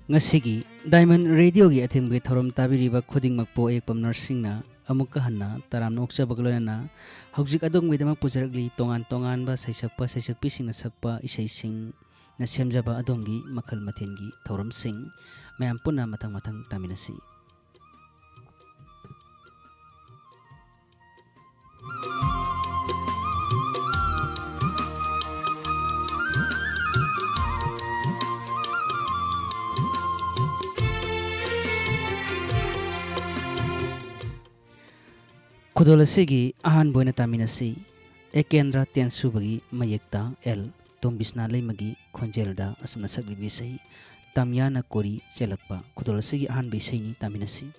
ngasi Diamond Radio gi athim gi thorom tabiriba khuding makpo ekpam nursing na amukka hanna taram nokcha baglona na hojik adong widama pujaragli tongan tongan ba saisakpa saisakpi singna sakpa isai sing na semjaba adongi makhal mathengi thorom sing mayam punna matang matang taminasi Kudolasi ahan boina taminasi ekendra ten subagi mayekta el tombisna leimagi khonjelda asumna sakli bisai tamyana kori chelakpa kudolasi ahan bisai ni taminasi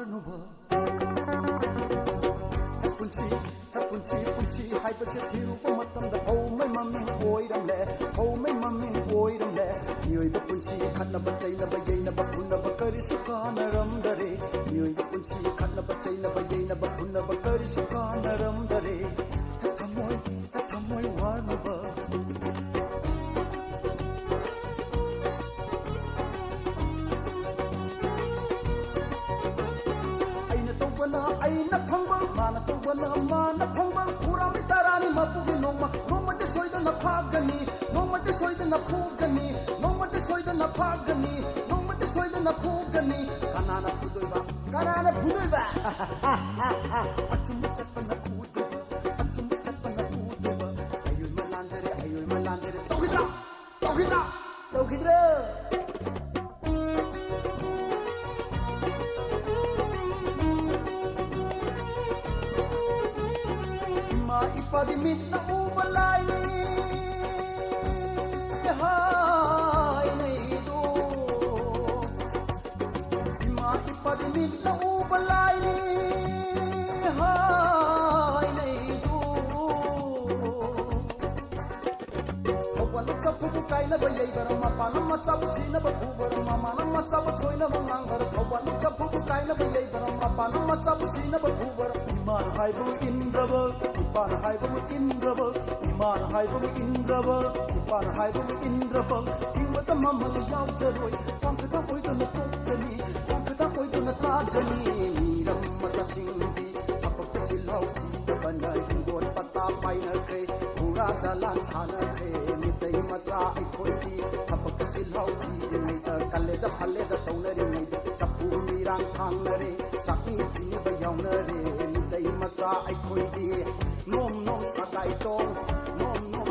warnuba punchi punchi punchi hai pa se thiru pa matam da ho mai mami oi ram le ho mai mami oi ram le nioi ba punchi khatna ba chai na ba yei na ba phun na ba kari suka na ram dare nioi ba punchi khatna ba chai na ba yei na ba phun na ba kari suka na ram dare thamoi warnuba aina phangba mana tawna mana phangba pura mi tarani mapugi nongma nongmate soidana phagani nongmate soidana phugani nongmate soidana phagani nongmate soidana phugani kanana phudoiba achum chapana phudoiba achum chapana phudoiba ayoy malandere tawhidra ipadi minna ubalai hai nei do ima ipadi minna ubalai hai nei do hawal chapu kai na bayai bara ma panam ma chapu sina ba kubar ma manam ma chapu soina ba mangar hawal chapu kai na bayai bara ma panam ma chapu sina ba kubar iman haibu indraba iman haibu indraba iman haibu indraba iman haibu indraba ingmata mamal yaw jaroi pangkata oidona tokjani pangkata oidona tajani miram macha singdi apakta chilau thi bana hingon pata paina kre pura dalan chana kre mitai macha ai khoidi apakta chilau thi mai ta kaleja phaleja taunari mai chapu mirang thangnare sakni thi bayawnare mitai macha ai khoidi nom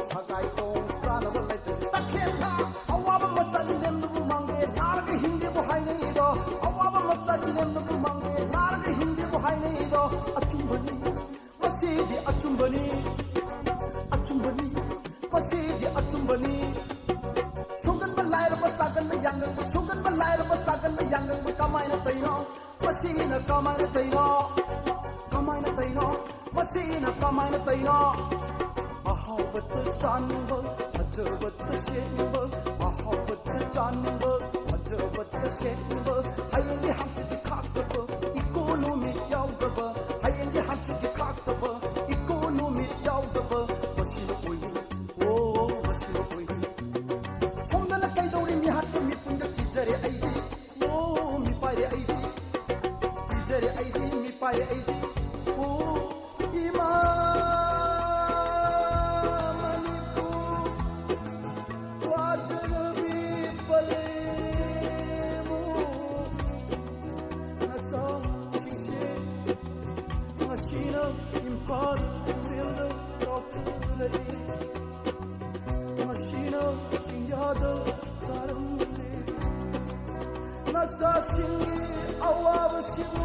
sagai tong sana balai takhela awaba macha dilem nu mange narga hindi bo hai nei do awaba macha dilem nu mange narga hindi bo hai nei do achumbani masidi achumbani masidi achumbani sungan balai ra pasagan me yangang sungan balai ra pasagan me yangang kamai na taino masina kamai na taino masina kamai na taino ahabat janba ajabat senba ahabat janba ajabat senba hayali hamchi khakba economy yaudaba hayali hamchi khakba economy yaudaba masina koi masina koi sondana kai dori mi hat mi punda tijare aidi mi pare aidi tijare aidi mi pare aidi Nasasingi awabasimu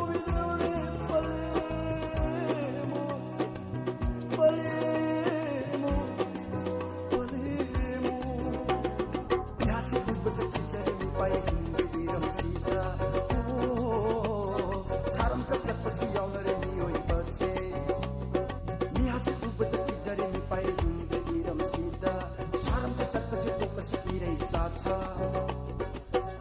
ubidrone palemu yasi kubata kijari pai hindi iram sida saram chak pasu yaunare nioi base yasi kubata kijari pai hindi iram sida saram chak pasu tokasi pirei sacha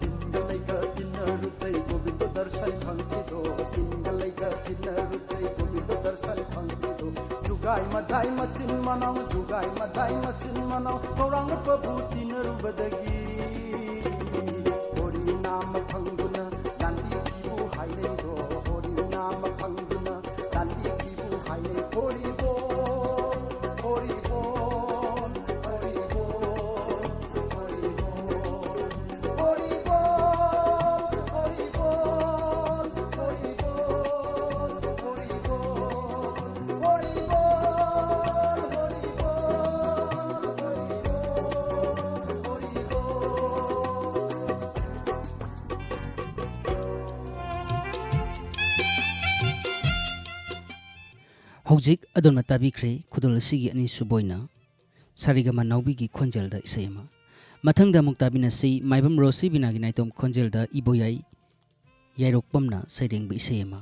ingalaiga dinarutei gobindo darshan bhangido ingalaiga dinarutei gobindo darshan bhangido jugai madai machin manau korang pabu dinarubadagi hori nam phanguna dandi kibu haire do hori nam phanguna dandi kibu haire hori bo Hojik adon matabi kre kudol sigi ani suboina sarigama naubi gi khonjal da isayama ꯃꯊꯪꯗ ꯑꯃꯨꯛ ꯇꯥꯕꯤꯅꯁꯤ ꯃꯥꯏꯕꯝ ꯔꯣꯁꯤ ꯕꯤꯅꯥꯒꯤ ꯅꯥꯏꯇꯣꯝ ꯈꯣꯟꯖꯦꯜꯗ ꯏꯕꯣꯌꯥꯏ ꯌꯥꯏꯔꯣꯛꯄꯝꯅ ꯁꯩꯔꯦꯡꯕ ꯏꯁꯩ ꯑꯃ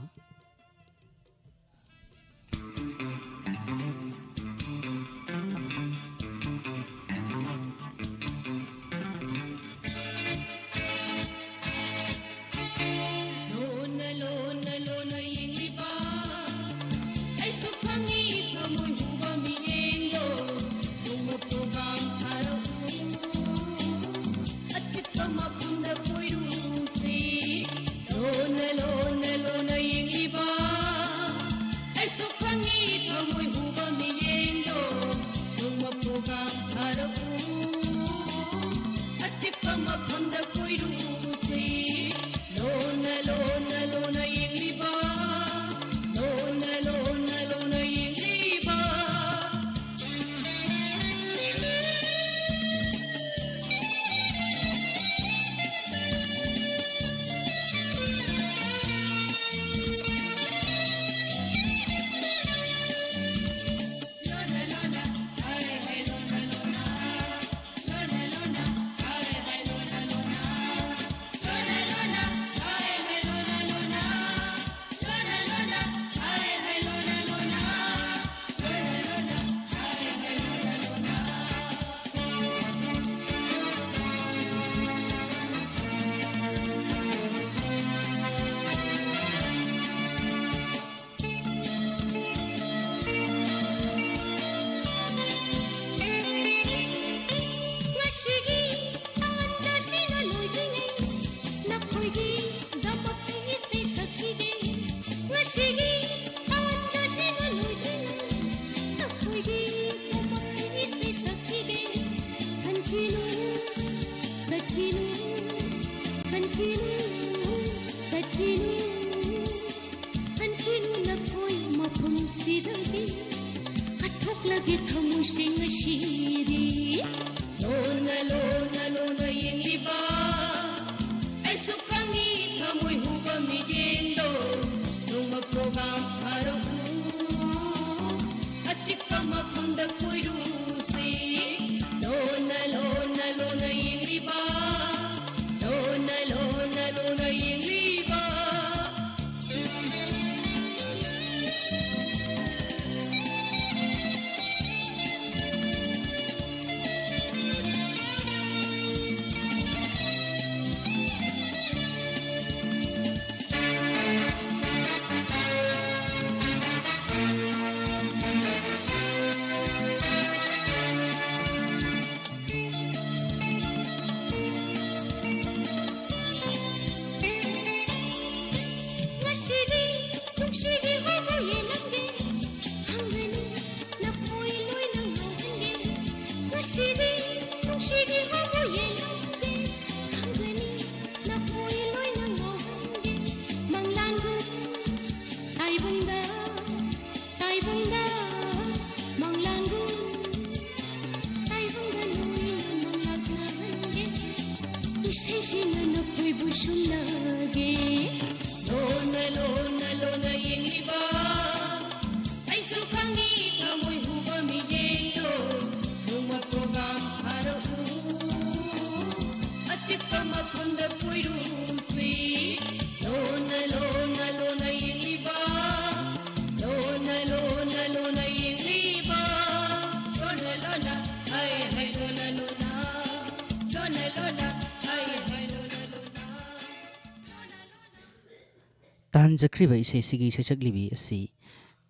ꯇꯥꯍꯟꯖꯈ꯭ꯔꯤꯕ ꯏꯁꯩꯁꯤꯒꯤ ꯁꯩꯁꯛꯂꯤꯕꯤ ꯑꯁꯤ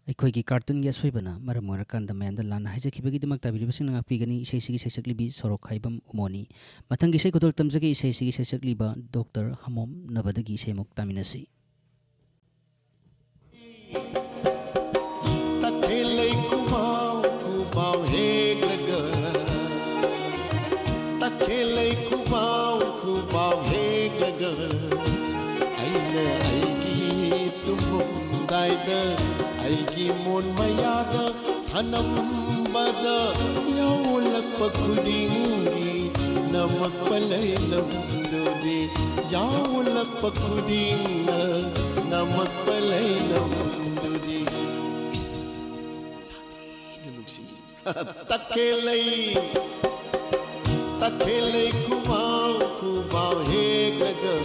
ꯑꯩꯈꯣꯏꯒꯤ ꯀꯥꯔꯇꯨꯟꯒꯤ ꯑꯁꯣꯏꯕꯅ ꯃꯔꯝ ꯑꯣꯏꯔꯀꯥꯟꯗ ꯃꯌꯥꯝꯗ ꯂꯥꯟꯅ ꯍꯥꯏꯖꯈꯤꯕꯒꯤꯗꯃꯛ ꯇꯥꯕꯤꯔꯤꯕꯁꯤꯡꯅ ꯉꯥꯛꯄꯤꯒꯅꯤ ꯏꯁꯩꯁꯤꯒꯤ ꯁꯩꯁꯛꯂꯤꯕꯤ ꯁꯣꯔꯣꯛꯈꯥꯏꯕꯝ ꯎꯃꯣꯅꯤ ꯃꯊꯪꯒꯤ ꯏꯁꯩ ꯈꯨꯗꯣꯜ ꯇꯝꯖꯒꯦ ꯏꯁꯩꯁꯤꯒꯤ ꯁꯩꯁꯛꯂꯤꯕ doctor ꯍꯃꯣꯝ ꯅꯕꯗꯒꯤ ꯏꯁꯩꯃꯨꯛ ꯇꯥꯃꯤꯟꯅꯁꯤ Takhelai kumau heglaga Takhelai kumau heglaga Aina aigi tumundai aigi mon mayada thanambada yaulakpa khudingi namak palai lamdode yaulakpa khudinga namak palai lamdode Takhelai takhelei kubau hegaga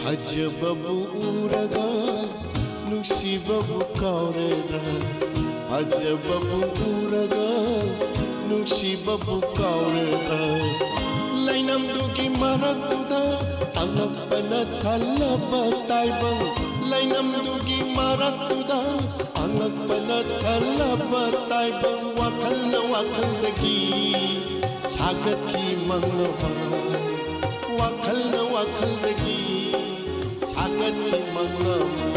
Hajababu uraga nungsibabu kaurera Hajababu uraga nungsibabu kaurera Lainam dugi marakda angakpana thalaba taibang Lainam dugi marakda angakpana thalaba taibang Wakal na wakal dagi sagat ki mangaba Wakal na wakal dagi sagat ki mangaba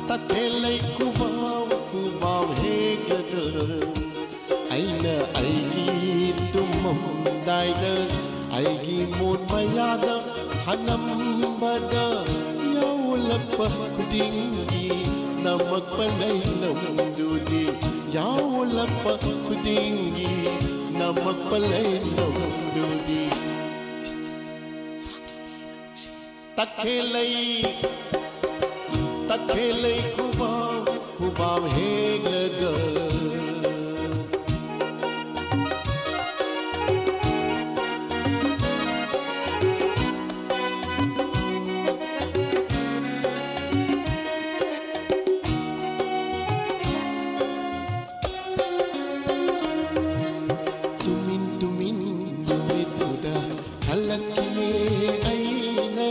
takhelai kubau hegaga aina aigi tumamdaida aigi mon mayada hanambada yaulappa kudingi namak panai namdudi yaulappa kudingi namak panai namdudi takhelai kubau hegaga tumin dumit muda halakine aina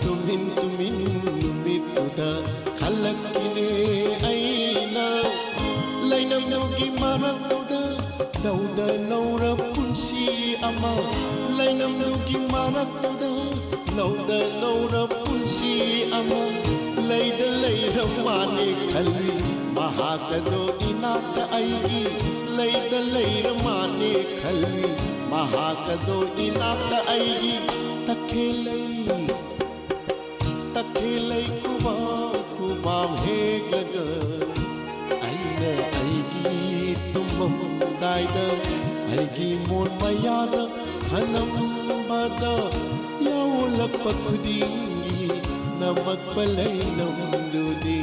tumin dumit muda halakine aina lainam nugi marakda dauda naura punsi ama lainam nugi marakda dauda naura punsi ama leida leiramane khali mahakado inaka aigi leida leiramane khali mahakado inaka aigi takhelai kubau hegaga aina aigi tumamdaida aigi mon mayada hanambada yaulappa kudingi namak palai namdudi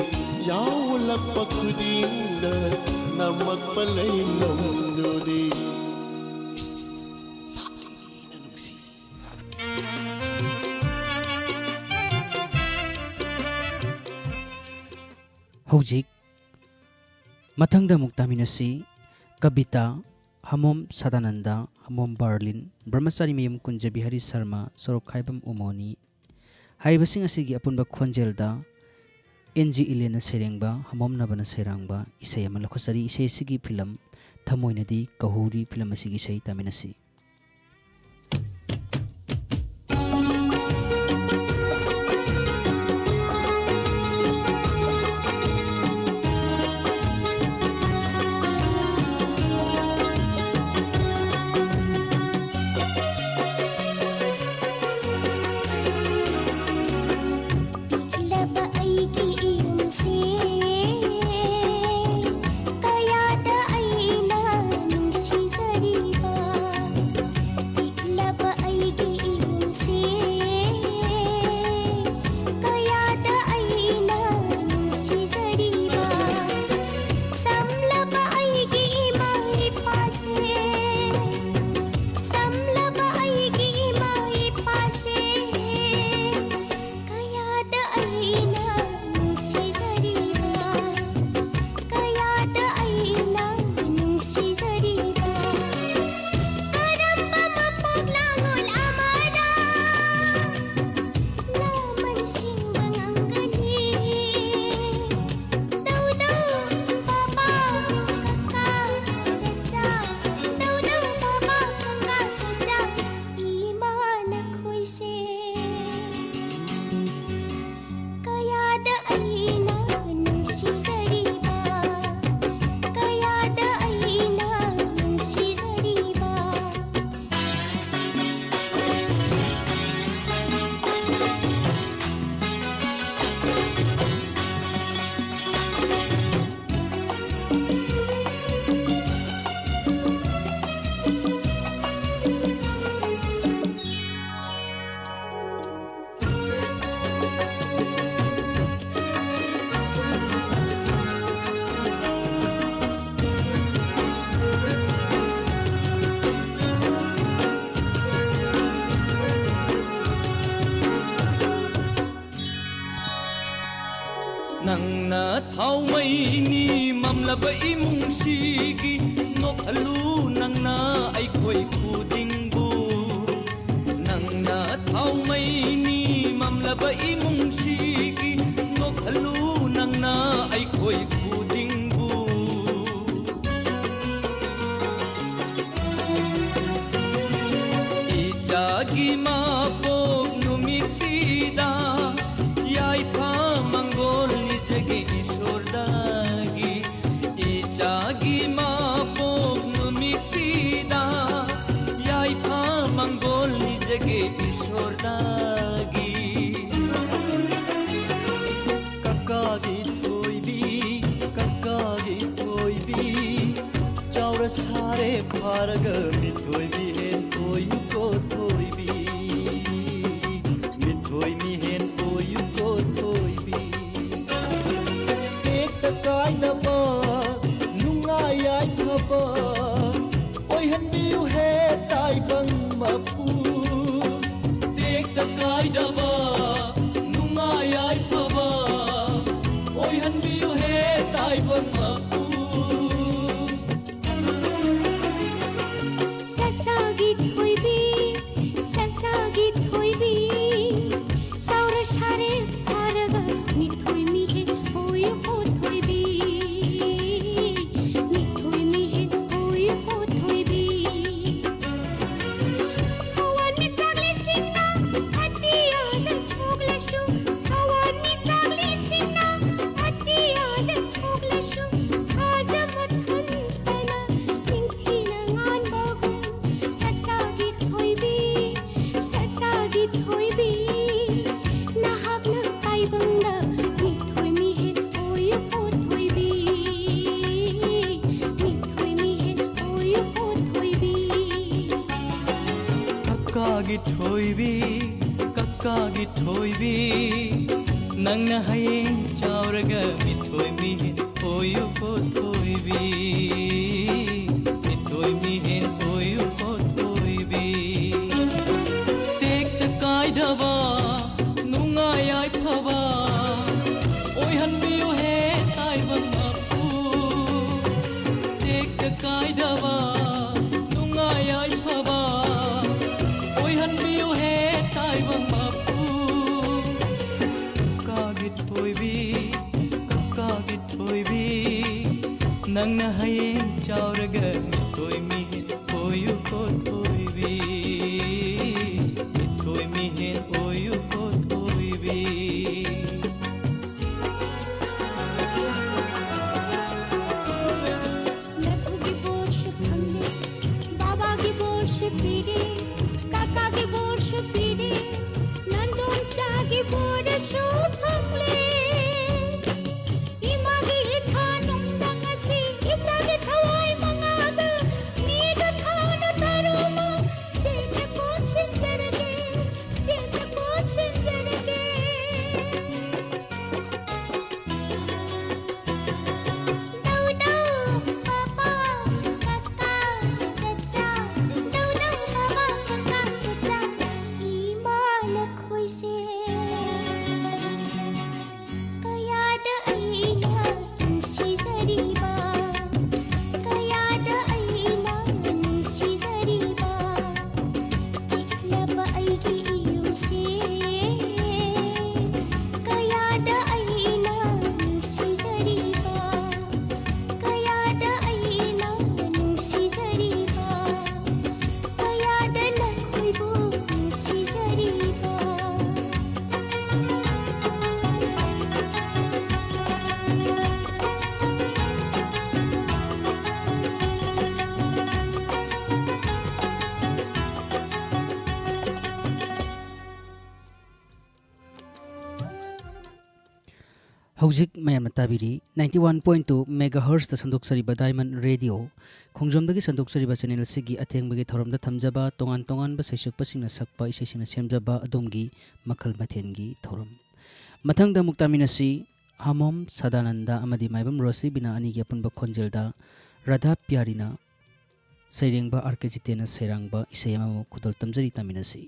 yaulappa kudinga namak palai namdudi Hojik mathangda muktaminasi Kabita Hamom Sadananda Hamom Berlin Brahmachari Mayum Kunja Bihari Sharma Sorok Khaibam Umoni Haibasing asigi apunba khonjelda NG Ilena Serengba Hamom Nabana Serangba Isai Malakosari Isai Sigi film Thamoinadi Kahuri film asigi Isai taminasi Kaya da ay nang si Zariba, ikla ba ay ꯅꯪꯅ ꯊꯥꯎꯃꯩꯅꯤ ꯃꯝꯂꯕ ꯏꯃꯨꯡꯁꯤꯒꯤ ꯅꯣꯛꯍꯜꯂꯨ ꯅꯪꯅ ꯑꯩꯈꯣꯏ ꯈꯨꯗꯤꯡꯕꯨ ꯅꯪꯅ ꯊꯥꯎꯃꯩꯅꯤ ꯃꯝꯂꯕ ꯏꯃꯨꯡꯁꯤꯒꯤ ꯅꯣꯛꯍꯜꯂꯨ ꯅꯪꯅ ꯑꯩꯈꯣꯏ ꯈꯨꯗꯤꯡꯕꯨ 이자기 마법 누밋시다 야이파 망골 이제게 이솔다기 이자기 마법 누밋시다 야이파 망골 이제게 이솔다기 까까기 토이비 자우라 사레 파라가 미토이비 헨 토이고 토이비 미토이미 헨 토이고 토이비 떼까까이 나봐 룽아야이 타봐 오이 한비우 해 따이방 마푸 떼까까이 나봐 룽아야이 타봐 오이 한비우 해 따이방 마푸 사사기 토이비 사우라 사레 파라가 미토이미헤 오유호 토이비 미토이미헤 오유호 토이비 하완 미사글리 신나 아띠야는 톡레슈 하완 미사글리 신나 아띠야는 톡레슈 하자만 한타나 팅티낭한 바구 사사기 토이비 사사기 토이비 나학나 아이방나 미토이미헤 오유호 토이비 미토이미헤 오유호 토이비 깍까기 토이비 낭나 하행 자오라가 미토이미헤 오유호 토이비 미토이미헤 오유호 토이비 떼까까이다바 룽아야이 파바 오이 한비요 해 따이방 마푸 떼까까이다바 룽아야이 파바 오이 한비요 해 따이방 마푸 깍까기 토이비 낭나 하행 자오라가 미토이미헤 오유호 토이비 미토이미헤 오유호 토이비 나토기 볼슈 판데 바바기 볼슈 피리 까까기 볼슈 피리 난동샤기 보르슈 판레 이마기 이타농당아시 이자기 타와이 망아가 미가 타나 타로마 제네 꽃신자르게 제네 꽃신자르게 Đâu papa kaka chacha đâu papa kaka chacha imala khoi se kayada aina si zariba kayada aina si zariba iklaba aigi iyum se kayada aina si zariba kayada aina si zariba kayada nakhoibu si zariba ꯍꯧꯖꯤꯛ ꯃꯌꯥꯝꯅ ꯇꯥꯕꯤꯔꯤ 91.2 ꯃꯦꯒꯥꯍꯔꯁꯇ ꯁꯟꯗꯣꯛꯆꯔꯤꯕ diamond radio ꯈꯣꯡꯖꯣꯝꯗꯒꯤ ꯁꯟꯗꯣꯛꯆꯔꯤꯕ channel ꯑꯁꯤꯒꯤ ꯑꯊꯦꯡꯕꯒꯤ ꯊꯧꯔꯝꯗ ꯊꯝꯖꯕ ꯇꯣꯉꯥꯟ ꯇꯣꯉꯥꯟꯕ ꯁꯩꯁꯛꯄꯁꯤꯡꯅ ꯁꯛꯄ ꯏꯁꯩꯁꯤꯡꯅ ꯁꯦꯝꯖꯕ ꯑꯗꯣꯝꯒꯤ ꯃꯈꯜ ꯃꯊꯦꯜꯒꯤ ꯊꯧꯔꯝ ꯃꯊꯪꯗ ꯑꯃꯨꯛ ꯇꯥꯃꯤꯟꯅꯁꯤ ꯍꯥꯃꯣꯝ ꯁꯗꯥꯅꯟꯗ ꯑꯃꯗꯤ ꯃꯥꯏꯕꯝ ꯔꯣꯁꯤꯕꯤꯅ ꯑꯅꯤꯒꯤ ꯑꯄꯨꯟꯕ ꯈꯣꯟꯖꯦꯜꯗ ꯔꯥꯙꯥ ꯄ꯭ꯌꯥꯔꯤꯅ ꯁꯩꯔꯦꯡꯕ ꯑꯥꯔ ꯀꯦ ꯖꯤꯇꯦꯅ ꯁꯩꯔꯥꯡꯕ ꯏꯁꯩ ꯑꯃꯃꯨꯛ ꯈꯨꯗꯣꯜ ꯇꯝꯖꯔꯤ ꯇꯥꯃꯤꯟꯅꯁꯤ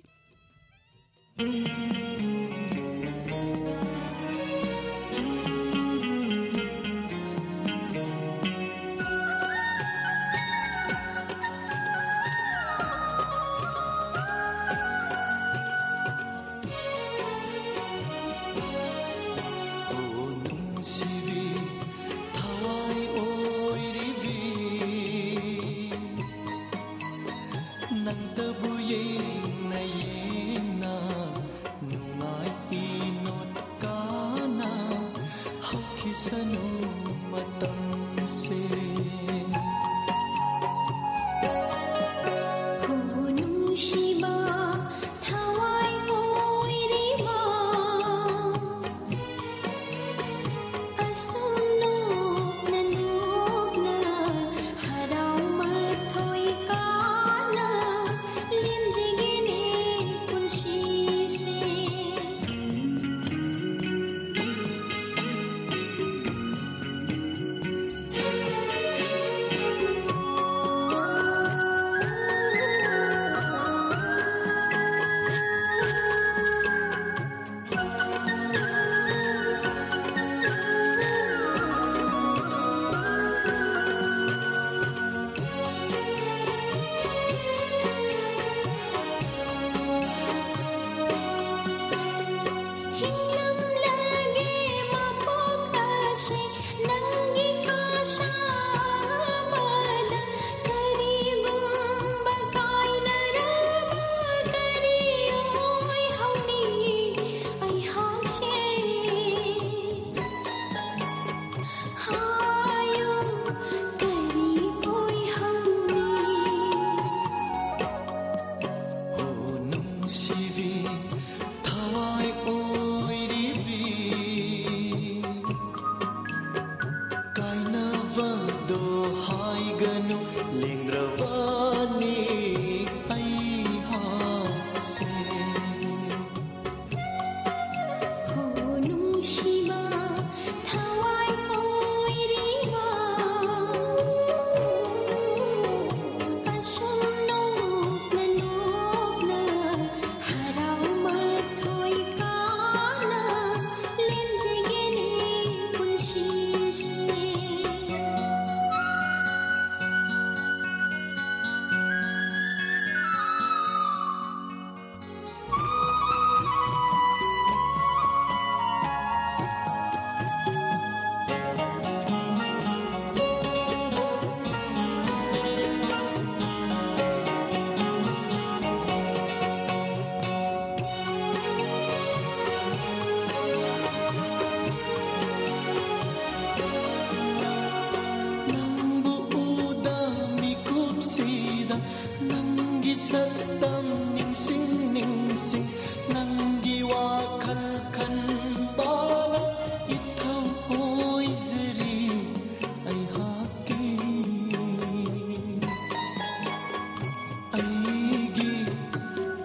ꯅꯤꯡꯁꯤꯡ ꯅꯪꯒꯤ ꯋꯥꯈꯜ ꯈꯟꯕꯅ ꯏꯊꯧ ꯑꯣꯏꯖꯔꯤ ꯑꯩꯍꯥꯛꯀꯤ ꯑꯩꯒꯤ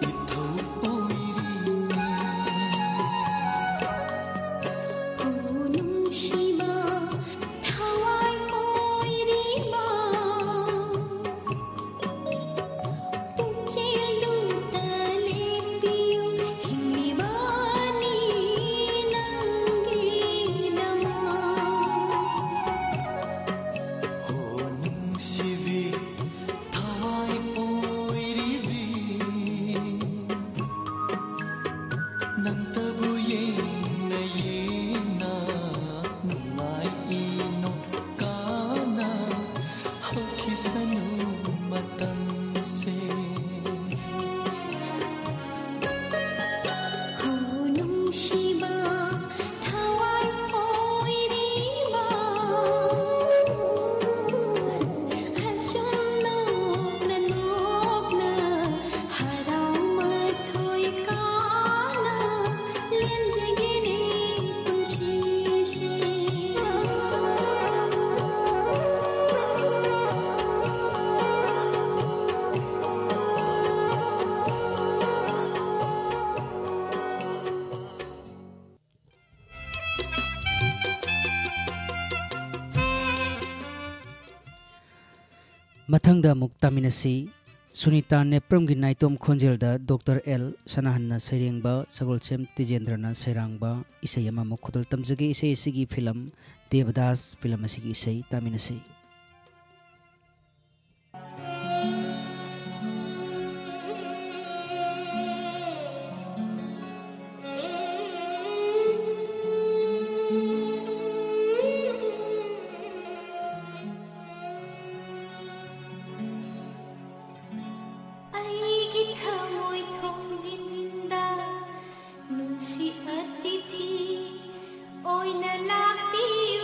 이թꯧ 오이리니 고능시마 타와이 오이리마 ụng 달래비유 힘이만이 남기다마 호능시비 타와이 오이리비 ꯅꯪꯇꯕꯨ ꯌꯦꯡꯅ ꯌꯦꯡꯅ ꯅꯨꯡꯉꯥꯏ ꯏꯅꯣ ꯀꯥꯅ ꯍꯧꯈꯤꯁꯅꯨ ꯃꯇꯝꯁꯦ 고능시마 타와이 오이리마 한숨 녹나 녹나 하라마토이 까나 렌제기니 꿈시시 ꯃꯊꯪꯗ ꯑꯃꯨꯛ ꯇꯥꯃꯤꯟꯅꯁꯤ ꯁꯨꯅꯤꯇꯥ ꯅꯦꯄ꯭ꯔꯝꯒꯤ ꯅꯥꯏꯇꯣꯝ ꯈꯣꯟꯖꯦꯜꯗ ꯗꯣꯛꯇꯔ ꯑꯦꯜ ꯁꯅꯥꯍꯟꯅ ꯁꯩꯔꯦꯡꯕ ꯁꯒꯣꯜꯁꯦꯝ ꯇꯤꯖꯦꯟꯗ꯭ꯔꯅ ꯁꯩꯔꯥꯡꯕ ꯏꯁꯩ ꯑꯃꯃꯨꯛ ꯈꯨꯗꯣꯜ ꯇꯝꯖꯒꯦ ꯏꯁꯩ ꯑꯁꯤꯒꯤ ꯐꯤꯂꯝ ꯗꯦꯕꯗꯥꯁ ꯐꯤꯂꯝ ꯑꯁꯤꯒꯤ ꯏꯁꯩ ꯇꯥꯃꯤꯟꯅꯁꯤ 아이기 타모이 통진다 누시 어디티 오이나 라비유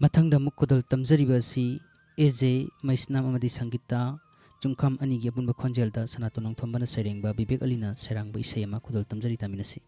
ꯃꯊꯪꯗ ꯑꯃꯨꯛ ꯈꯨꯗꯣꯜ ꯇꯝꯖꯔꯤꯕ ꯑꯁꯤ ꯑꯦꯖꯦ ꯃꯩꯁꯅꯥꯝ ꯑꯃꯗꯤ ꯁꯪꯒꯤꯇꯥ ꯆꯨꯡꯈꯥꯝ ꯑꯅꯤꯒꯤ ꯑꯄꯨꯟꯕ ꯈꯣꯟꯖꯦꯜꯗ ꯁꯅꯥꯇꯣꯟ ꯅꯣꯡꯊꯣꯝꯕꯅ ꯁꯩꯔꯦꯡꯕ ꯕꯤꯕꯦꯛ ꯑꯂꯤꯅ ꯁꯩꯔꯥꯡꯕ ꯏꯁꯩ ꯑꯃ ꯈꯨꯗꯣꯜ ꯇꯝꯖꯔꯤ ꯇꯥꯃꯤꯟꯅꯁꯤ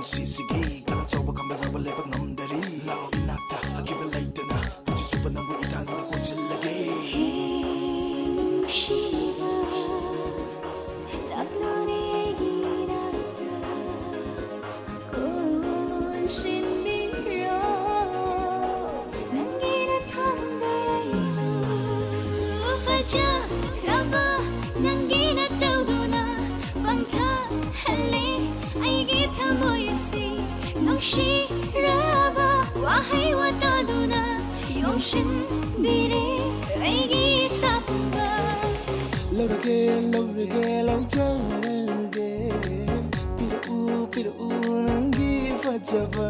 ꯄꯨꯟꯁꯤꯁꯤꯒꯤ ꯀꯂꯛꯆꯧꯕ ꯀꯝꯕꯖꯧꯕ ꯂꯦꯞꯄ ꯉꯝꯗꯔꯤ ꯂꯥꯛꯑꯣ ꯏꯅꯥꯛꯇ ꯑꯀꯤꯕ ꯂꯩꯇꯅ ꯄꯨꯟꯁꯤ ꯆꯨꯞꯄ ꯅꯪꯕꯨ ꯏꯀꯥꯟꯗ ꯀꯣꯟꯁꯤꯜꯂꯒꯦ Shiva, Lagnaregi Kun Shinbiro, Nangina Tambayo, Faja Rava, Nangina Tauduna, Bangta Hale, Aigi Tamoyasi, Nongshi Rava, Wahai Wataduna, Yomshin Bire, Aigi Sapumba. Lorage, lorage, laujarage Piru nangi fajaba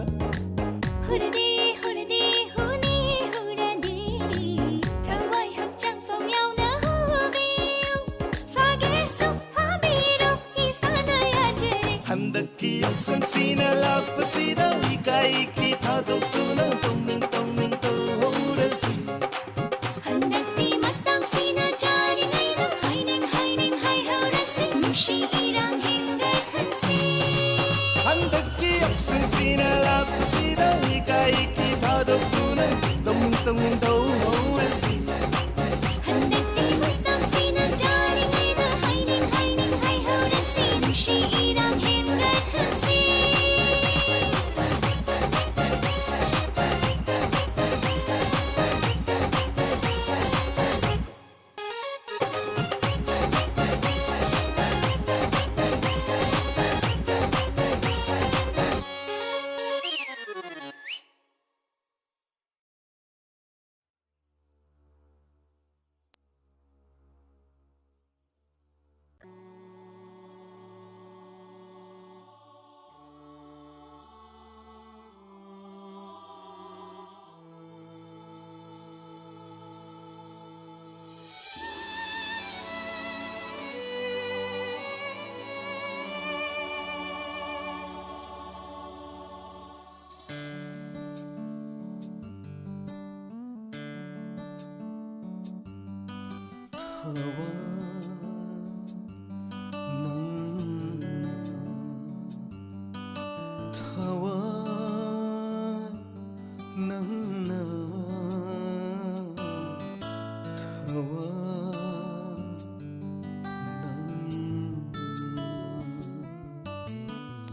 Huradi, huradi, huni, huradi Kawai hakchang phong yao na hubiyo Fage su pabiro, isana yajere Handaki yaksonsina lapasida ikai ki thadokuna tongning tongning tohorasi Handati matang sina jari ngaina Haining, hai haurasi Nushi irang hingay kansi Handaki yaksonsina lapasida ikai ki thadokuna tongning tongning tohorasi Handati matang sina jari ngaina Haining, hai haurasi Nushi irang hingay kansi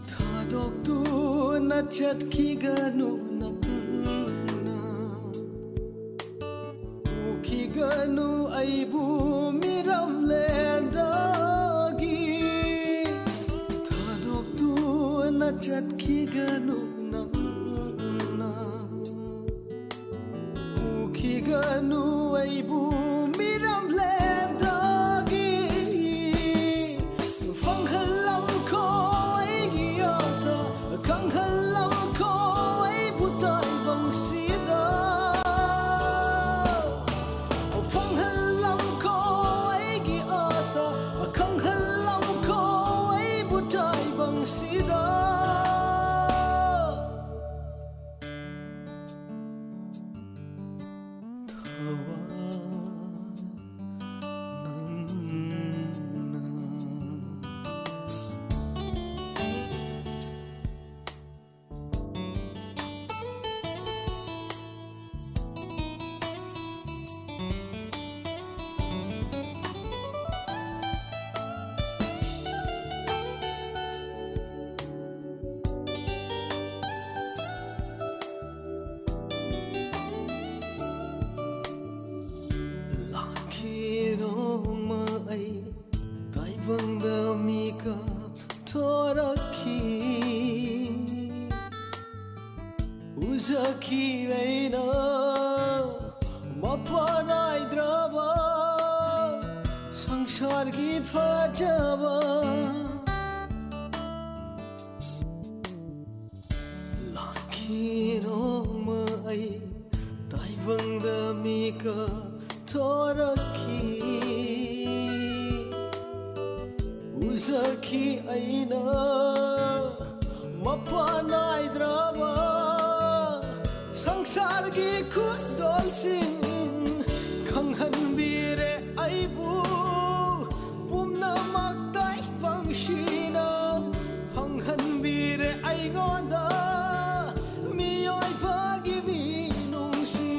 Thadoktu na chatkiganu namna Ukiganu aibu miramlendagi Thadoktu na chatkiganu namna Ukiganu aibu miramlendagi Fanghalam ko Kang halam ko ay butay bang sida Fang halam ko ay giasa Kang halam ko ay butay bang sida Tawa Taibangda mika toraki Uzaki reina Mapanai draba Sangsar ki fajaba Lakino mai Taibangda mika toraki Uzaki aina mapanai draba sangsar gi kudol sin khanghan bire aibu pumna magdai fangshina phanghan bire ai gonda mioi bagi minung si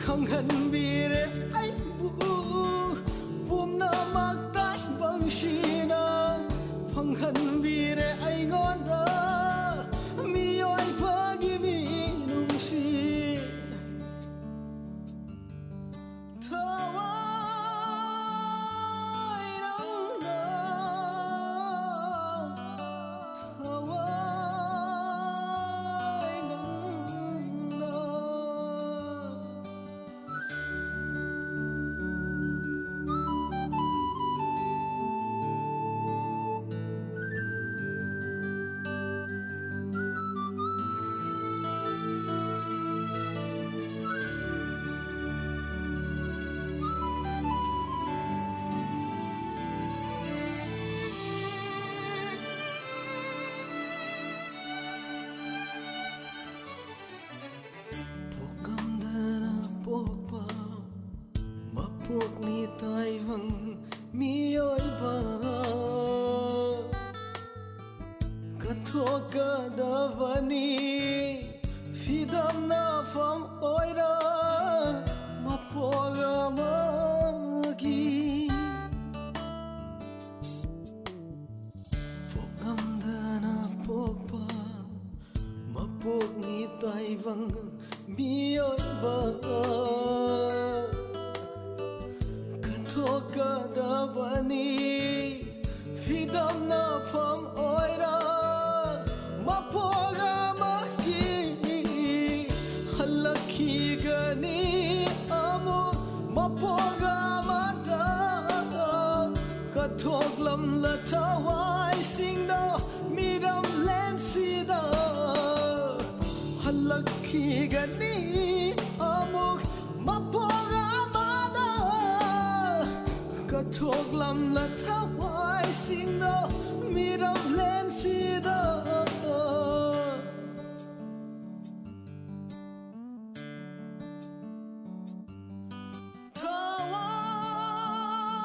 khanghan bire ai bu pum na magtai bang shina phanghan bire ai gonda mioi bagi minung si pokpa mapok ni taivang mioi ba kathoka davani fidam na fam oira mapoga magi pokam dana pokpa mapok ni taivang mioi ba kathoka davani fidam na pham oira mapoga maki halakhi gani amu mapoga mata kathok lam la thawai singdo miram len sida halakhi gani amuk mapoga mada kathok lam la thawai singdo miram len sida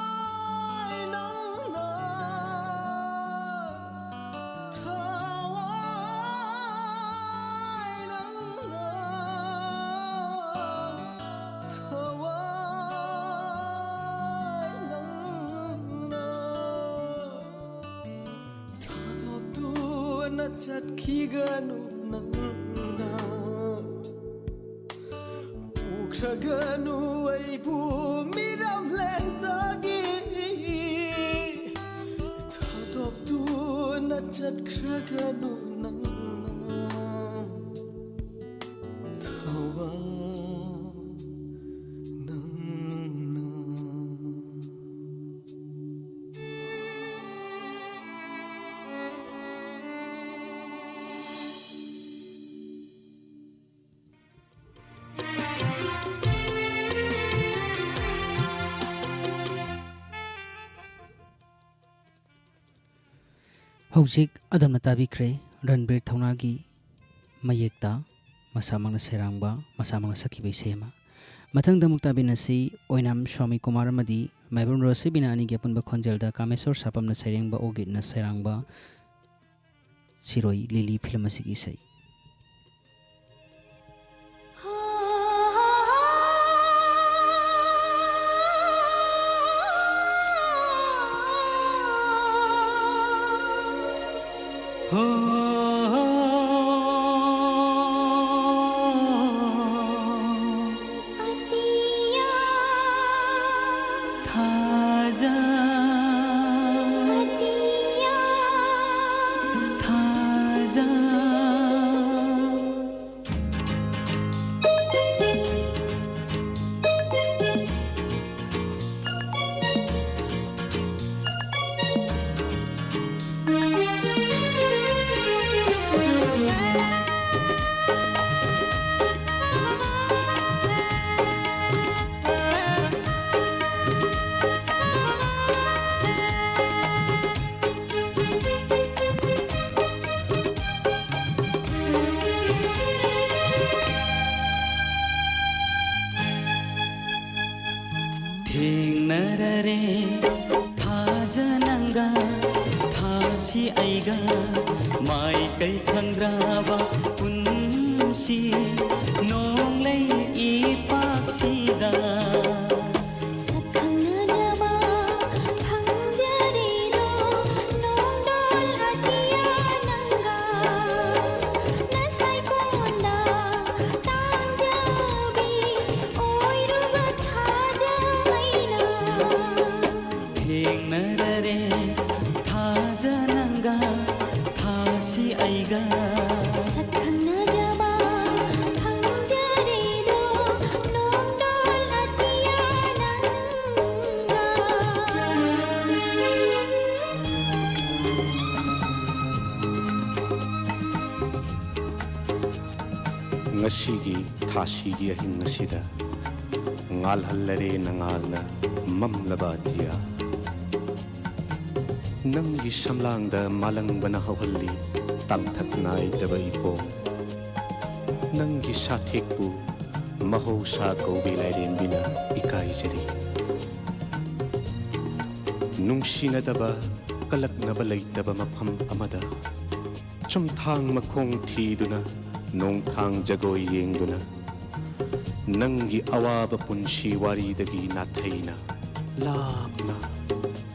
thawai nang na thawai nang na thawai nang na thadok tu na chat khi ganu nang na Ukraganu ay bu miram len dagi thadok tu na chat kraganu nang na thawa nang na Hojik adamna tabikre Ranbir Thaunagi mayekta masamangna serangba masamangna sakibai sema mathangda muktabinasi oinam Swami Kumar amadi Maibam Rosibina ani gyapunba khonjelda Kameswar sapamna sairengba ogitna serangba Siroi Lili film asigi sai Atiya Thaja Atiya Thaja ꯉꯁꯤ ꯑꯩꯒ ꯃꯥꯏꯀꯩ ꯈꯪꯗ꯭ꯔꯕ ꯄꯨꯟꯁꯤ ꯅꯣꯡꯂꯩ ꯏꯄꯥꯛꯁꯤꯗ ꯁꯛꯈꯪꯅꯖꯕ ꯐꯪꯖꯔꯤꯗꯣ ꯅꯣꯡꯗꯣꯜ ꯑꯇꯤꯌꯥ ꯅꯪꯒ ꯅꯁꯥꯏꯀꯣꯟꯗ ꯇꯥꯡꯖꯕꯤ ꯑꯣꯏꯔꯨꯕ ꯊꯥꯖꯩꯅ ꯊꯦꯡꯅꯔꯔꯦ ꯊꯥꯖ ꯅꯪꯒ ꯊꯥꯁꯤ ꯑꯩꯒ ꯁꯛꯈꯪꯅꯖꯕ ꯐꯪꯖꯔꯤꯗꯣ ꯅꯣꯡꯗꯣꯜ ꯑꯇꯤꯌꯥ ꯅꯪꯒ ngashigi thashigi ahing asida ngal hallare nangalna mamlaba dia nangi shamlangda malangbana hawhalli tamthak naidaba ipo nangi sathikpu mahausa kobe lairembina ikai jari nungsinadaba kalaknaba laitaba mafam amada chumthang makhong thiduna nongthang jagoi yengduna nangi awaba punshi waridagi nathaina lapna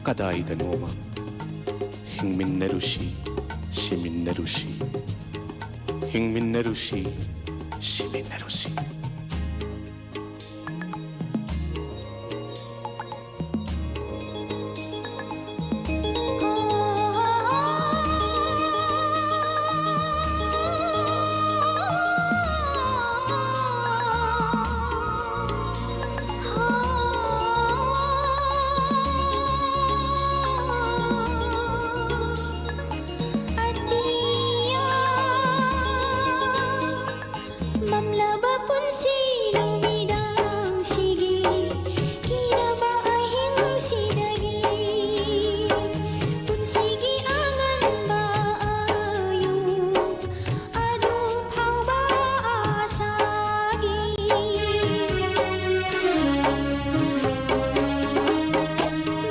kadaida noma hingminnarushi shiminnarushi hingminnarushi shiminnarushi mamlaba punsi lumidang sige kiraba ahing sidagi punsigi angan ba ayuk adu phau ba asagi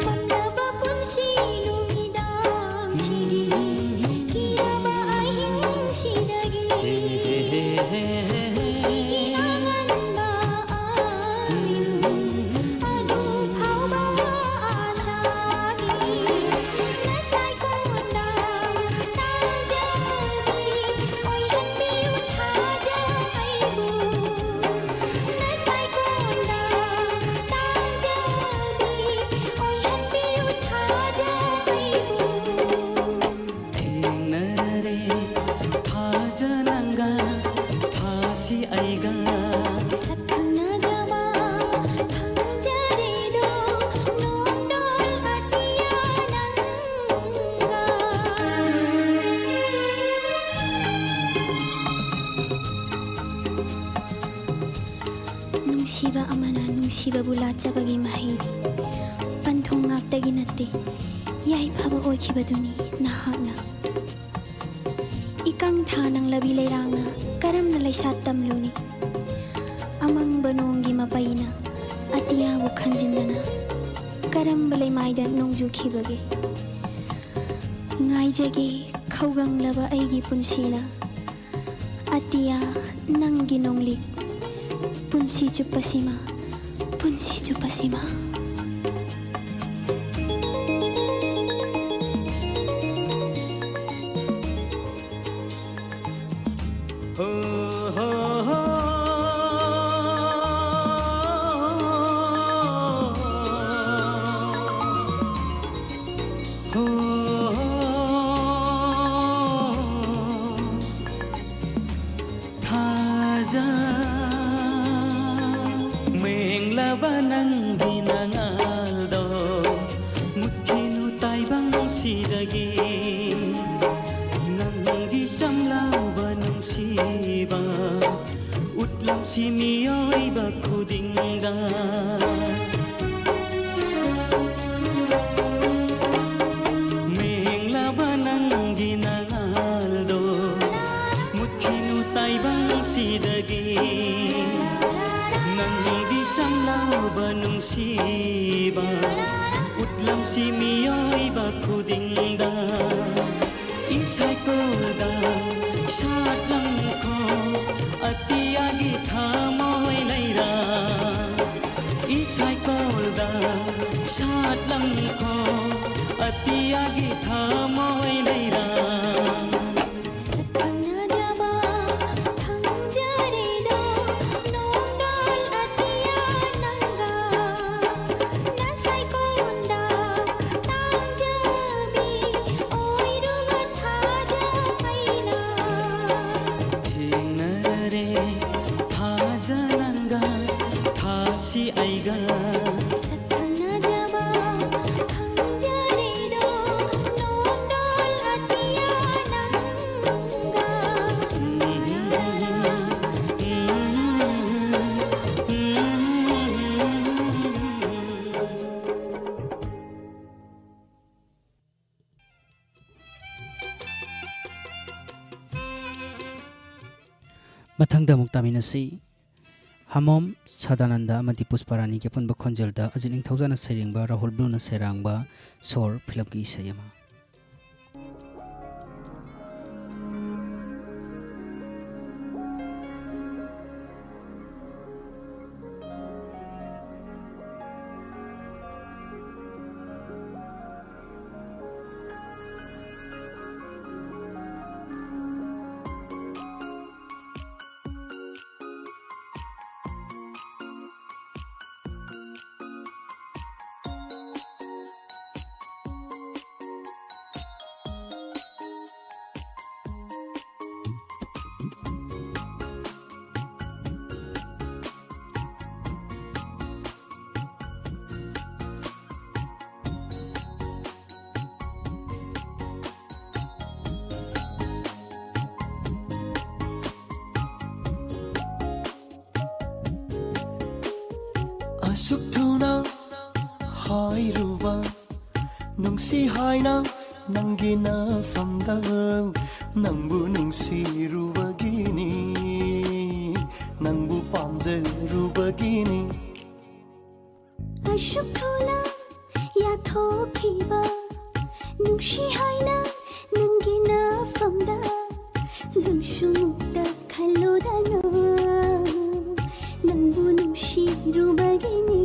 mamlaba punsi lumidang sige kiraba ahing sidagi Sige angan ba ayuk adu phau ba asagi nasay konda tangjadi oy hanbi uthaja aibu nasay konda tangjadi oy hanbi uthaja aibu ꯊꯦꯡꯅꯔꯔꯦ ꯊꯥꯖ ꯅꯪꯒ ꯊꯥꯁꯤ ꯑꯩꯒ ꯁꯛꯈꯪꯅꯖꯕ ꯐꯪꯖꯔꯤꯗꯣ ꯅꯣꯡꯗꯣꯜ ꯑꯇꯤꯌꯥ ꯅꯪꯒ ꯅꯨꯡꯁꯤꯕ ꯑꯃꯅ ꯅꯨꯡꯁꯤꯕꯕꯨ ꯂꯥꯠꯆꯕꯒꯤ ꯃꯍꯩꯗꯤ ꯄꯟꯊꯨꯡ ꯉꯥꯛꯇꯒꯤ ꯅꯠꯇꯦ ꯌꯥꯏꯐꯕ ꯑꯣꯏꯈꯤꯕꯗꯨꯅꯤ ꯅꯍꯥꯛꯅ ꯏꯀꯪ ꯊꯥꯅꯪ ꯂꯕꯤ ꯂꯩꯔꯥꯡꯅ ꯀꯔꯝꯅ ꯂꯩꯁꯥꯠ ꯇꯝꯂꯨꯅꯤ ꯑꯃꯪꯕ ꯅꯣꯡꯒꯤ ꯃꯄꯩꯅ ꯑꯇꯤꯌꯥꯕꯨ ꯈꯟꯖꯤꯟꯗꯅ ꯀꯔꯝꯕ ꯂꯩꯃꯥꯏꯗ ꯅꯣꯡꯖꯨꯈꯤꯕꯒꯦ ꯉꯥꯏꯖꯒꯦ ꯈꯧꯒꯪꯂꯕ ꯑꯩꯒꯤ ꯄꯨꯟꯁꯤꯅ ꯑꯇꯤꯌꯥ ꯅꯪꯒꯤ ꯅꯣꯡꯂꯤꯛ ꯄꯨꯟꯁꯤ ꯆꯨꯞꯄꯁꯤꯃ ꯄꯨꯟꯁꯤ ꯆꯨꯞꯄꯁꯤꯃ ho ho ho ho thaja menglaba nangi nangaldo mutkinu taibang sidagi nangi samlaba nungsiba utlam si miyoiba khudingda menglaba nangi nangaldo mutkinu taibang sidagi nangi samlaba nungsiba utlam si miyoiba khudingda ꯃꯊꯪꯗ ꯑꯃꯨꯛ ꯇꯥꯃꯤꯟꯅꯁꯤ ꯍꯃꯣꯝ ꯁꯗꯥꯅꯟꯗ ꯑꯃꯗꯤ ꯄꯨꯁꯄꯥꯔꯥꯅꯤꯒꯤ ꯑꯄꯨꯟꯕ ꯈꯣꯟꯖꯦꯜꯗ ꯑꯖꯤꯠ ꯅꯤꯡꯊꯧꯖꯥꯅ ꯁꯩꯔꯦꯡꯕ ꯔꯥꯍꯨꯜ ꯕ꯭ꯂꯨꯅ ꯁꯩꯔꯥꯡꯕ ꯁꯣꯔ ꯐꯤꯂꯝꯒꯤ ꯏꯁꯩ ꯑꯃ ꯑꯁꯨꯛ ꯊꯨꯅ ꯍꯥꯏꯔꯨꯕ ꯅꯨꯡꯁꯤ ꯍꯥꯏꯅ ꯅꯪꯒꯤ ꯅꯐꯝꯗ ꯅꯪꯕꯨ ꯅꯨꯡꯁꯤꯔꯨꯕꯒꯤꯅꯤ ꯅꯪꯕꯨ ꯄꯥꯝꯖꯔꯨꯕꯒꯤꯅꯤ ꯑꯁꯨꯛ ꯊꯨꯅ ꯌꯥꯊꯣꯛꯈꯤꯕ ꯅꯨꯡꯁꯤ ꯍꯥꯏꯅ ꯅꯪꯒꯤ ꯅꯐꯝꯗ ꯅꯪꯁꯨ ꯃꯨꯛꯇ ꯈꯜꯂꯨꯗꯅ ꯅꯪꯕꯨ ꯅꯨꯡꯁꯤꯔꯨꯕꯒꯤꯅꯤ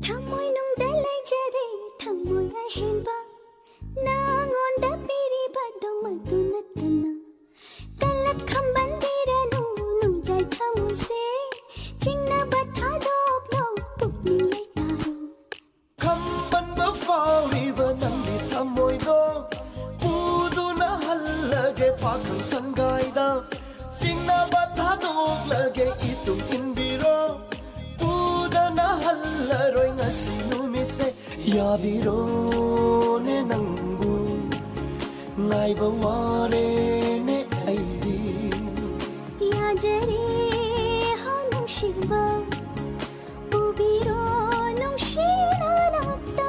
ꯊꯃꯣꯏꯅꯨꯡꯗ ꯂꯩꯖꯔꯦ ꯊꯃꯣꯏ ꯑꯍꯦꯟꯕ ꯅꯉꯣꯟꯗ ꯄꯤꯔꯤꯕꯗꯣ ꯃꯗꯨ ꯅꯠꯇꯅ ꯇꯂꯞ ꯈꯝꯕꯟꯕꯤꯔꯅꯨ ꯅꯨꯡꯖꯥꯏ ꯊꯃꯣꯏꯁꯦ ꯆꯤꯡꯅꯕ ꯊꯥꯗꯣꯛꯂꯣ ꯄꯨꯛꯅꯤꯡ ꯂꯩꯇꯥꯔꯣ ꯈꯝꯕꯟꯕ ꯐꯥꯎꯔꯤꯕ ꯅꯪꯒꯤ ꯊꯃꯣꯏꯗꯣ ꯄꯨꯗꯨꯅ ꯍꯜꯂꯒꯦ ꯄꯥꯈꯪ ꯁꯪꯒꯥꯏꯗ ꯆꯤꯡꯅꯕ ꯊꯥꯗꯣꯛꯂꯒꯦ ꯏꯇꯨꯡ ꯏꯟꯕꯤꯔꯣ ꯄꯨꯗꯅ ꯍꯜꯂꯔꯣꯏ ꯉꯁꯤ ꯅꯨꯃꯤꯠꯁꯦ ꯌꯥꯕꯤꯔꯣꯅꯦ ꯅꯪꯕꯨ ꯉꯥꯏꯕ ꯋꯥꯔꯦꯅꯦ ꯑꯩꯗꯤ ꯌꯥꯖꯔꯦ ꯍꯣ ꯅꯨꯡꯁꯤꯕ ꯄꯨꯕꯤꯔꯣ ꯅꯨꯡꯁꯤꯅ ꯅꯥꯛꯇ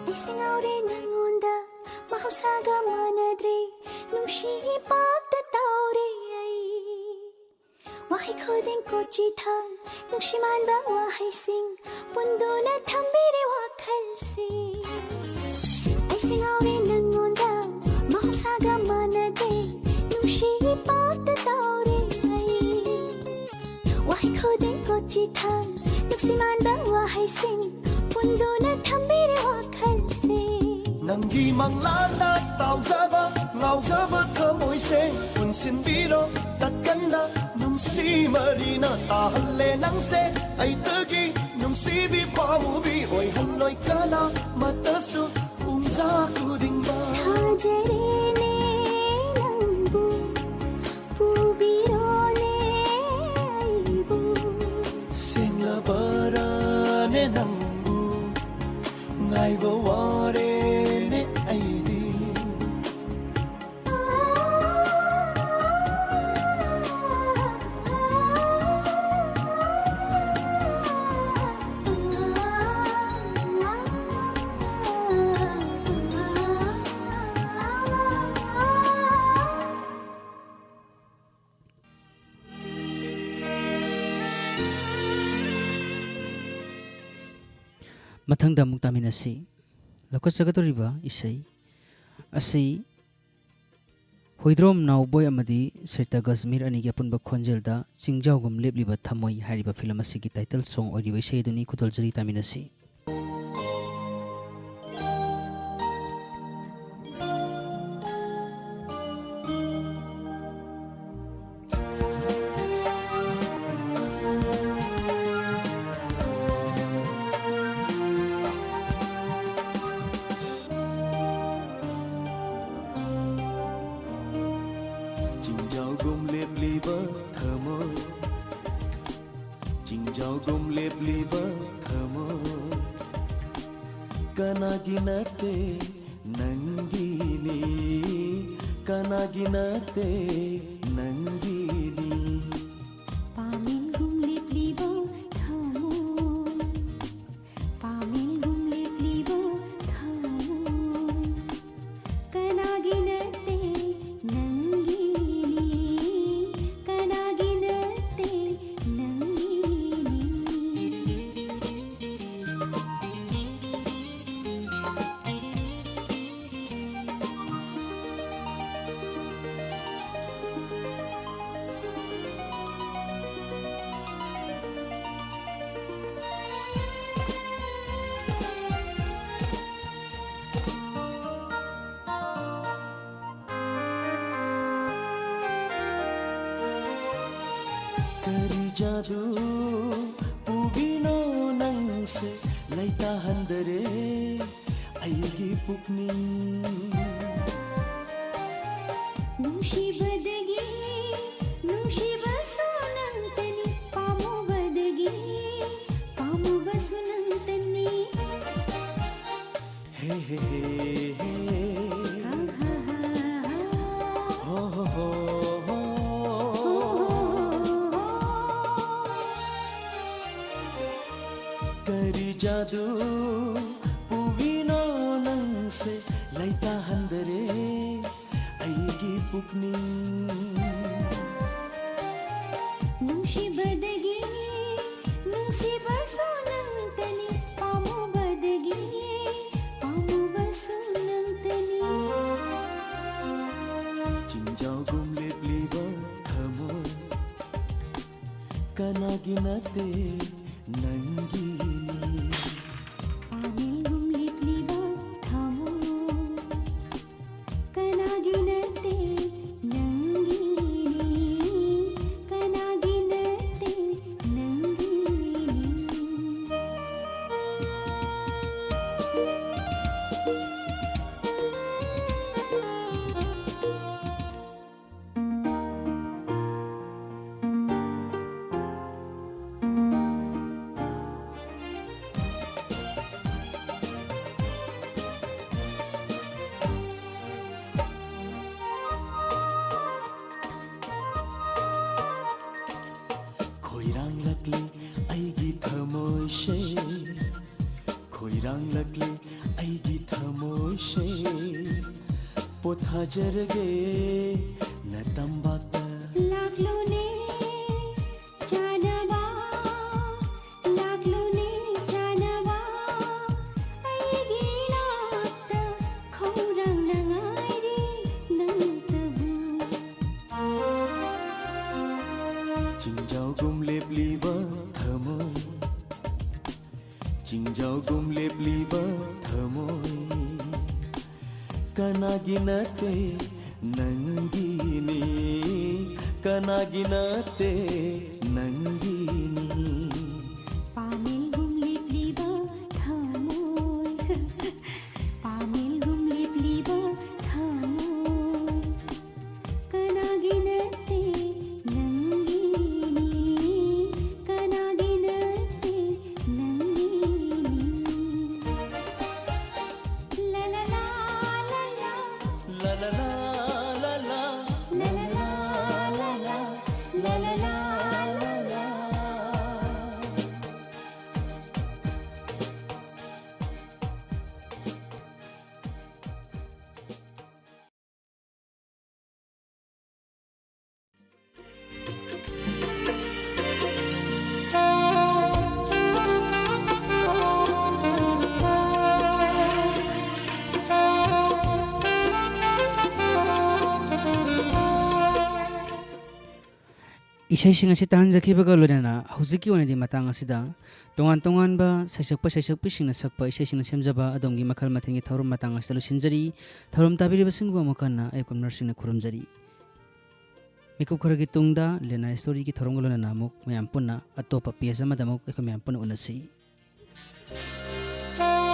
ꯑꯩꯁꯦ ꯉꯥꯎꯔꯦ ꯅꯉꯣꯟꯗ ꯃꯍꯧꯁꯥꯒ ꯃꯥꯟꯅꯗ꯭ꯔꯦ ꯅꯨꯡꯁꯤ ꯄꯥꯛꯇ ꯇꯧꯔꯦ ꯑꯩ ꯋꯥꯍꯩ ꯈꯨꯗꯤꯡ ꯀꯣꯆꯤꯊꯥꯡ ꯅꯨꯡꯁꯤ ꯃꯥꯟꯕ ꯋꯥꯍꯩꯁꯤꯡ ꯄꯨꯟꯗꯨꯅ ꯊꯝꯕꯤꯔꯦ ꯋꯥꯈꯜꯁꯦ ꯑꯩꯁꯦ ꯉꯥꯎꯔꯦ ꯅꯉꯣꯟꯗ ꯃꯍꯧꯁꯥꯒ ꯃꯥꯟꯅꯗꯦ ꯅꯨꯡꯁꯤ ꯄꯥꯛꯇ ꯇꯧꯔꯦ ꯑꯩ ꯋꯥꯍꯩ ꯈꯨꯗꯤꯡ ꯀꯣꯆꯤꯊꯥꯡ ꯅꯨꯡꯁꯤ ꯃꯥꯟꯕ ꯋꯥꯍꯩꯁꯤꯡ ꯄꯨꯟꯗꯨꯅ ꯊꯝꯕꯤꯔꯦ ꯋꯥꯈꯜꯁꯦ ꯅꯪꯒꯤ ꯃꯪꯂꯥꯟꯗ ꯇꯥꯎꯖꯕ ꯉꯥꯎꯖꯕ ꯊꯃꯣꯏꯁꯦ ꯄꯨꯟꯁꯤꯟꯕꯤꯔꯣ ꯇꯠꯀꯟꯗ ꯅꯨꯡꯁꯤ ꯃꯔꯤꯅ ꯇꯥꯍꯜꯂꯦ ꯅꯪꯁꯦ ꯑꯩꯇꯒꯤ ꯅꯨꯡꯁꯤꯕꯤ ꯄꯥꯝꯃꯨꯕꯤ ꯑꯣꯏꯍꯜꯂꯣꯏ ꯀꯅꯥ ꯃꯠꯇꯁꯨ ꯄꯨꯡꯖꯥ ꯈꯨꯗꯤꯡꯗ ꯊꯥꯖꯔꯦꯅꯦ ꯅꯪꯕꯨ ꯄꯨꯕꯤꯔꯣꯅꯦ ꯑꯩꯕꯨ ꯁꯦꯡꯂꯕꯔꯥꯅꯦ ꯅꯪꯕꯨ ꯉꯥꯏꯕ ꯋꯥꯔꯦꯅꯦ ꯑꯩꯗꯤ ꯃꯊꯪꯗ ꯑꯃꯨꯛ ꯇꯥꯃꯤꯟꯅꯁꯤ लखोचगदोरिबा इसै असि होइद्रोम नाउबोय अमदी सरिता गजमीर अनिगी अपुनबा खोंजेलदा चिंगजाउगुम लेपलिबा थमोई हारिबा फिल्म असिगी टाइटल सॉन्ग ओइरिबा इसै दुनी खुदलजरी तामिनसी Jingjau lepliba thamo Jingjau lepliba thamo Kanaginate nangini Kanaginate nangini पामिल गुमले प्लीबो थामो पामिल गुमले प्लीबो थामो कनागिनते नंगीनी कनागिनते नंगीनी Kari jadu pubino nangse laita handare aigi pukning नुशी बदगी नुशी बसुनंतनी पामु बदगी पामु बसुनंतनी he he he he हा हा हा ho ho ho ho Kari jadu pubino nangse laita handare aigi pukning नुशी बदगी नुशी बसुनंतनी पामु बदगी पामु बसुनंतनी Jingjau lepliba thamo Kanaginate nangini पामिल गुमले प्लीबो थामो कनागिनते नंगीनी कनागिनते नंगीनी Khoirang lakle aigi thamoi she Khoirang lakle aigi thamoi she Pothajarge natambata लागलो ने जानवा लागलो ने जानवा ऐगी नात खौरंग नंगाइरी नंतबु Jingjau lepliba thamo Jingjau lepliba thamo Kanaginate nangini Kanaginate nangini पामिल गुमले प्लीबो थामो पामिल गुमले प्लीबो थामो कनागिनते नंगीनी कनागिनते नंगीनी ला ला ला ला ला La la la la la ला ला ला ला ला ला ला ला ला Isai-sing asi tahanjakibaga loinana hujiki onadi matang asida tongan-tongan saisak-saisak sakpa isai-sing semjaba adonggi makal mathengi thorum matang asida lusinjari thorum tabiriba singgu amakana aykom nursing na khurumjari mikuk kharagi tungda lena story ki thorum loinana muk mayam punna atopa page amadamuk aykom mayam punna unasi